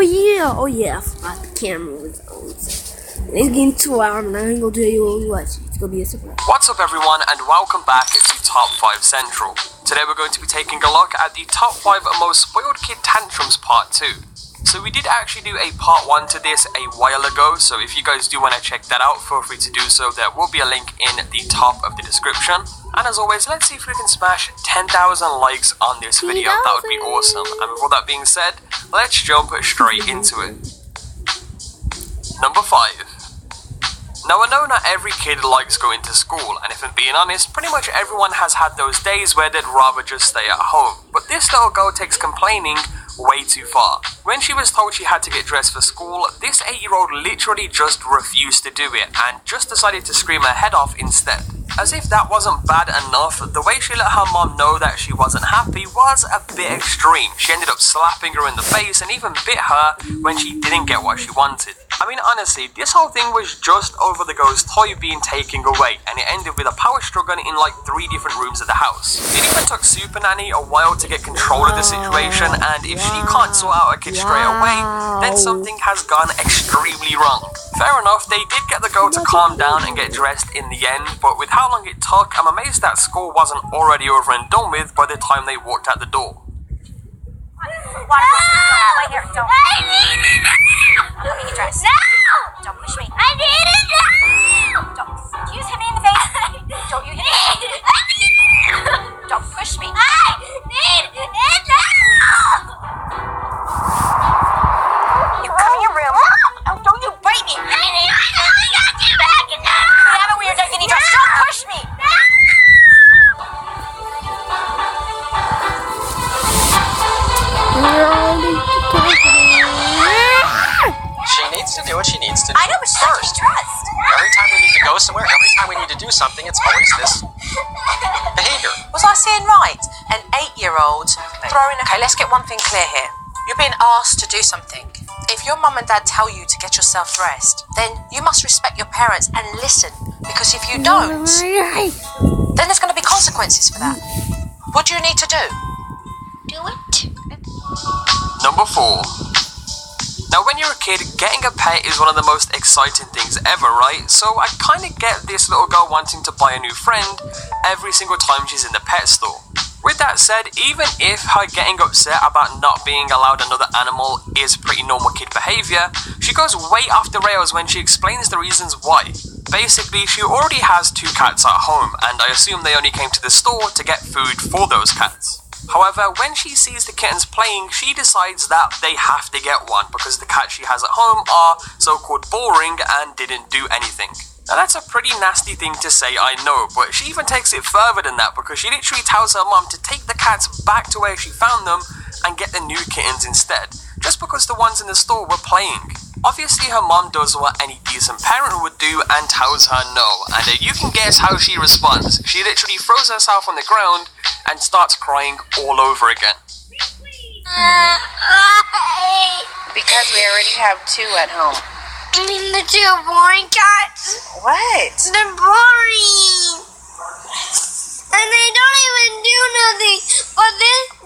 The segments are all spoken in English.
Oh yeah, I forgot the camera was on. So it's getting too loud and I ain't gonna tell you what we watch. It's gonna be a surprise. What's up everyone and welcome back to Top 5 Central. Today we're going to be taking a look at the Top 5 Most Spoiled Kid Tantrums Part 2. So we did actually do a Part 1 to this a while ago, so if you guys do want to check that out, feel free to do so. There will be a link in the top of the description. And as always, let's see if we can smash 10,000 likes on this video. That would be awesome. And with all that being said, let's jump straight into it. Number 5. Now I know not every kid likes going to school, and if I'm being honest, pretty much everyone has had those days where they'd rather just stay at home. But this little girl takes complaining way too far. When she was told she had to get dressed for school, this 8-year-old literally just refused to do it and just decided to scream her head off instead. As if that wasn't bad enough, the way she let her mom know that she wasn't happy was a bit extreme. She ended up slapping her in the face and even bit her when she didn't get what she wanted. I mean, honestly, this whole thing was just over the girl's toy being taken away, and it ended with a power struggle in like 3 different rooms of the house. It even took Super Nanny a while to get control of the situation, and if she can't sort out a kid straight away, then something has gone extremely wrong. Fair enough, they did get the girl to calm down and get dressed in the end, but with how long it took, I'm amazed that school wasn't already over and done with by the time they walked out the door. Wait here, don't. Let me get dressed. No! Don't push me. I need it now! Don't. You just hit me in the face. Don't you hit me. Don't push me. I need it now! You come in your room. Oh, don't you break me. I got you back now! We have a weird night getting dressed. Don't push me. She needs to do what she needs to do. I know, but she's not getting dressed. Every time we need to go somewhere, every time we need to do something, it's always this behavior. Was I saying right? An 8-year-old throwing... Okay, let's get one thing clear here. You're being asked to do something. If your mum and dad tell you to get yourself dressed, then you must respect your parents and listen. Because if you don't, then there's going to be consequences for that. What do you need to do? Do it. Number 4. Now when you're a kid, getting a pet is one of the most exciting things ever, right? So I kinda get this little girl wanting to buy a new friend every single time she's in the pet store. With that said, even if her getting upset about not being allowed another animal is pretty normal kid behavior, she goes way off the rails when she explains the reasons why. Basically, she already has 2 cats at home, and I assume they only came to the store to get food for those cats. However, when she sees the kittens playing, she decides that they have to get one because the cats she has at home are so-called boring and didn't do anything. Now that's a pretty nasty thing to say, I know, but she even takes it further than that because she literally tells her mum to take the cats back to where she found them and get the new kittens instead, just because the ones in the store were playing. Obviously her mum does what any decent parent would do and tells her no, and you can guess how she responds. She literally throws herself on the ground and starts crying all over again. Because we already have 2 at home. I mean the 2 boring cats. What? They're boring. And they don't even do nothing. But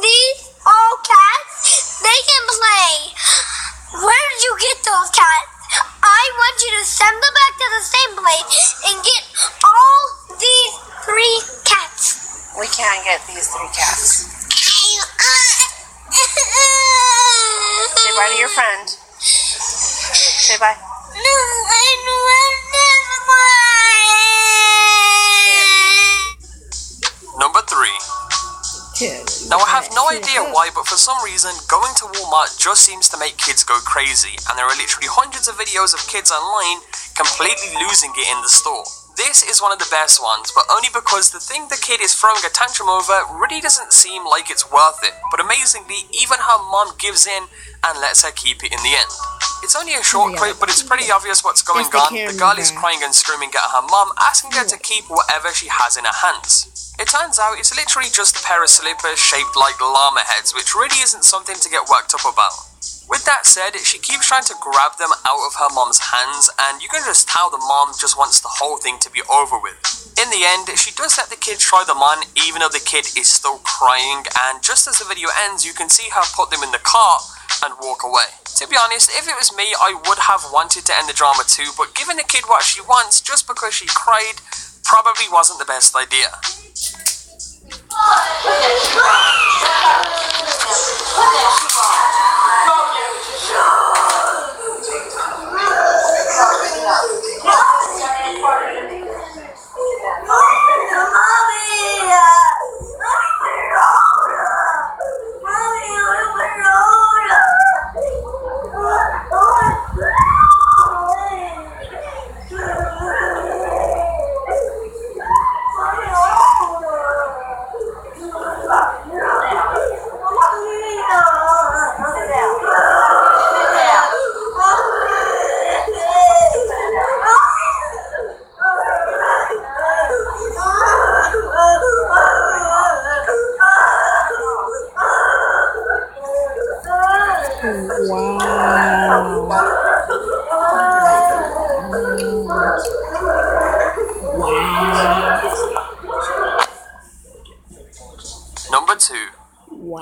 these all cats, they can play. Where did you get those cats? I want you to send them back to the same place and get all these 3 cats. We can't get these 3 cats. Say bye to your friend. Say bye. No, I don't want this one. Number 3. Now I have no idea why, but for some reason, going to Walmart just seems to make kids go crazy, and there are literally hundreds of videos of kids online completely losing it in the store. This is one of the best ones, but only because the thing the kid is throwing a tantrum over really doesn't seem like it's worth it, but amazingly, even her mom gives in and lets her keep it in the end. It's only a short clip, but it's pretty obvious what's going on. The girl is crying and screaming at her mom, asking her to keep whatever she has in her hands. It turns out it's literally just a pair of slippers shaped like llama heads, which really isn't something to get worked up about. With that said, she keeps trying to grab them out of her mom's hands, and you can just tell the mom just wants the whole thing to be over with. In the end, she does let the kid try them on, even though the kid is still crying, and just as the video ends, you can see her put them in the cart and walk away. To be honest, if it was me, I would have wanted to end the drama too, but giving the kid what she wants just because she cried probably wasn't the best idea. Number 2. Wow.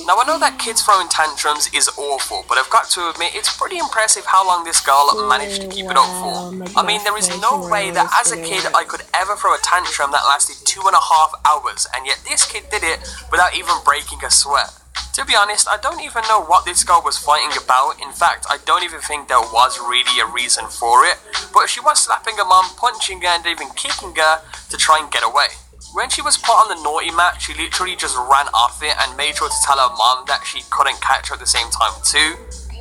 Now I know that kids throwing tantrums is awful, but I've got to admit it's pretty impressive how long this girl managed to keep it up for. I mean, there is no way that as a kid I could ever throw a tantrum that lasted 2.5 hours, and yet this kid did it without even breaking a sweat. To be honest, I don't even know what this girl was fighting about. In fact, I don't even think there was really a reason for it, but she was slapping her mum, punching her and even kicking her to try and get away. When she was put on the naughty mat, she literally just ran off it and made sure to tell her mum that she couldn't catch her at the same time too.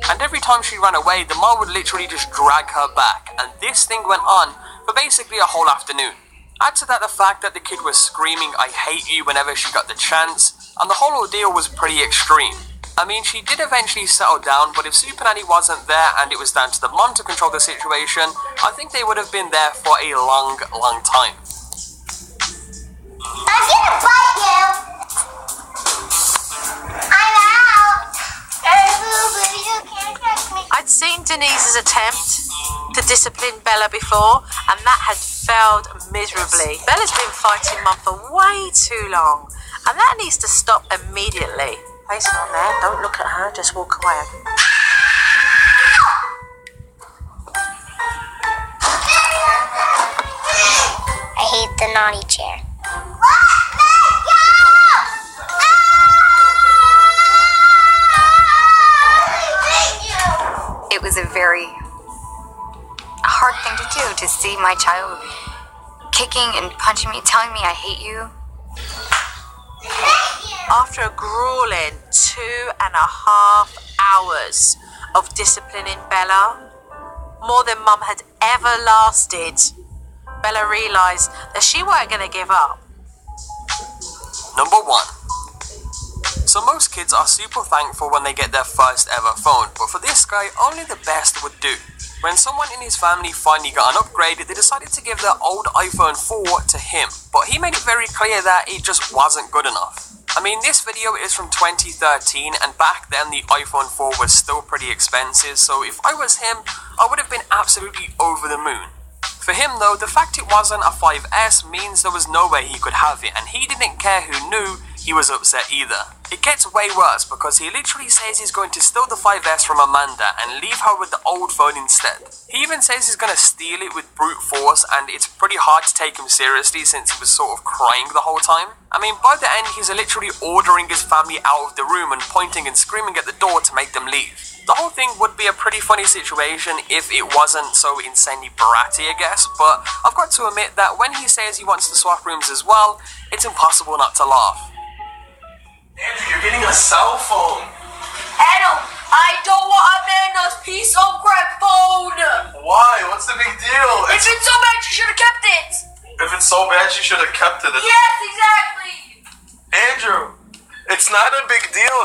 And every time she ran away, the mum would literally just drag her back, and this thing went on for basically a whole afternoon. Add to that the fact that the kid was screaming "I hate you" whenever she got the chance, and the whole ordeal was pretty extreme. I mean, she did eventually settle down, but if Super Nanny wasn't there and it was down to the mum to control the situation, I think they would have been there for a long, long time. I'm gonna bite you. I'm out. But you can't catch me. I'd seen Denise's attempt to discipline Bella before, and that had failed miserably. Bella's been fighting Mum for way too long, and that needs to stop immediately. Face on there, don't look at her, just walk away. I hate the naughty chair. It was a very hard thing to do, to see my child kicking and punching me, telling me I hate you. After a grueling 2.5 hours of disciplining Bella, more than Mum had ever lasted, Bella realised that she weren't going to give up. Number 1. So most kids are super thankful when they get their first ever phone, but for this guy, only the best would do. When someone in his family finally got an upgrade, they decided to give their old iPhone 4 to him, but he made it very clear that it just wasn't good enough. I mean, this video is from 2013, and back then the iPhone 4 was still pretty expensive, so if I was him, I would have been absolutely over the moon. For him though, the fact it wasn't a 5S means there was no way he could have it, and he didn't care who knew he was upset either. It gets way worse because he literally says he's going to steal the 5S from Amanda and leave her with the old phone instead. He even says he's going to steal it with brute force, and it's pretty hard to take him seriously since he was sort of crying the whole time. I mean, by the end he's literally ordering his family out of the room and pointing and screaming at the door to make them leave. The whole thing would be a pretty funny situation if it wasn't so insanely bratty, I guess, but I've got to admit that when he says he wants to swap rooms as well, it's impossible not to laugh. Andrew, you're getting a cell phone. Adam, I don't want Amanda's piece of crap phone. Why? What's the big deal? If it's so bad, you should have kept it. If it's so bad, you should have kept it. Yes, exactly. Andrew, it's not a big deal.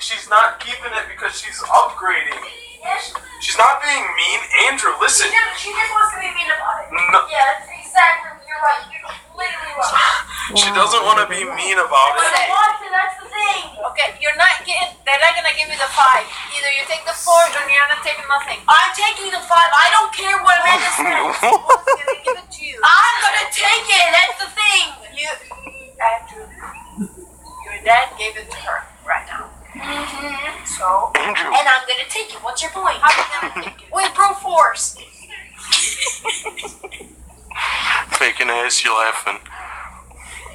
She's not keeping it because she's upgrading. Yes. She's not being mean. Andrew, listen. She just wants to be mean about it. No. Yeah, that's exactly. You're right. You're completely right. She doesn't want to be mean about But I it. want to. That's the thing. Okay, you're not getting. They're not gonna give you the 5. Either you take the 4 or you're not taking nothing. I'm taking the 5. I don't care what Amanda says. I'm gonna give it to you. I'm gonna take it. That's the thing. Andrew, your dad gave it to her right now. So, With brute force. Faking ass, you laughing.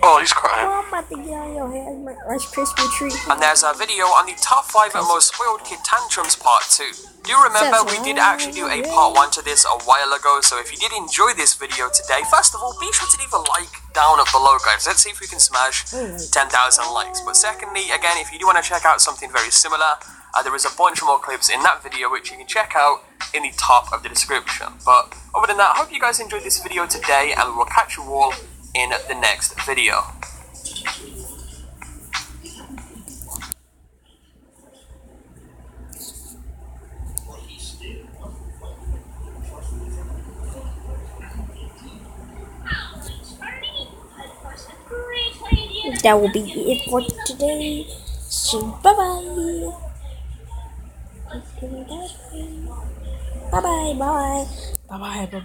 Oh, he's crying. Oh, I'm about to get on your head, my Rice Krispie treat. And there's a video on the top 5 most spoiled kid tantrums part 2. Do you remember we did actually do a part 1 to this a while ago, so if you did enjoy this video today, first of all, be sure to leave a like down below, guys. Let's see if we can smash 10,000 likes. But secondly, again, if you do want to check out something very similar, there is a bunch more clips in that video which you can check out in the top of the description. But other than that, I hope you guys enjoyed this video today, and we will catch you all in the next video. That will be it for today. So bye bye. Bye bye. Bye bye. Bye bye. Bye bye.